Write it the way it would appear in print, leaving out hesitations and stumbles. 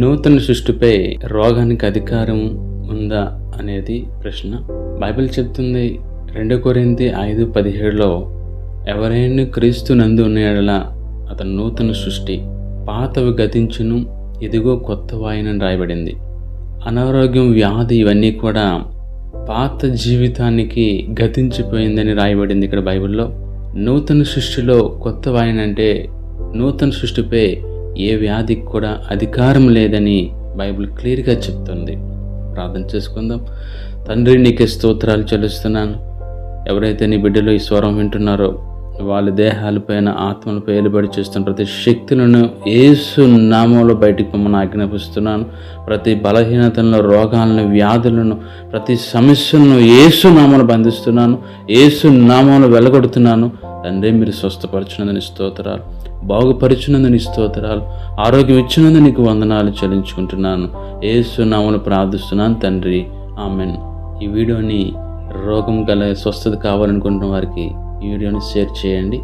నూతన సృష్టిపై రోగానికి అధికారం ఉందా అనేది ప్రశ్న. బైబిల్ చెప్తుంది 2 కొరింథీ 5:17 ఎవరైనా క్రీస్తు నందు ఉన్న యెడల అతను నూతన సృష్టి, పాతవి గతించును, ఇదిగో కొత్తవాయనని రాయబడింది. అనారోగ్యం, వ్యాధి ఇవన్నీ కూడా పాత జీవితానికి గతించిపోయిందని రాయబడింది ఇక్కడ బైబిల్లో. నూతన సృష్టిలో కొత్తవాయన అంటే నూతన సృష్టిపై ఏ వ్యాధికి కూడా అధికారం లేదని బైబిల్ క్లియర్గా చెప్తుంది. ప్రార్థన చేసుకుందాం. తండ్రి, నీకే స్తోత్రాలు చెల్లిస్తున్నాను. ఎవరైతే నీ బిడ్డలు ఈ స్వరం వింటున్నారో వాళ్ళ దేహాలపైన, ఆత్మలపై ఏలుబడి చేస్తున్న ప్రతి శక్తులను యేసు నామంలో బయటికి పొమ్మని ఆజ్ఞాపిస్తున్నాను. ప్రతి బలహీనతలను, రోగాలను, వ్యాధులను, ప్రతి సమస్యలను యేసు నామంలో బంధిస్తున్నాను. యేసు నామంలో వెలగొడుతున్నాను. తండ్రి, మీరు స్వస్థపరిచినందుని స్తోత్రాలు, బాగుపరిచినందుని స్తోత్రాలు, ఆరోగ్యం ఇచ్చినందుకు నీకు వందనాలు చెల్లించుకుంటున్నాను. యేసు నామంలో ప్రార్థిస్తున్నాను తండ్రి, ఆమెన్. ఈ వీడియోని రోగం గల స్వస్థత కావాలనుకుంటున్న వారికి ఈ వీడియోని షేర్ చేయండి.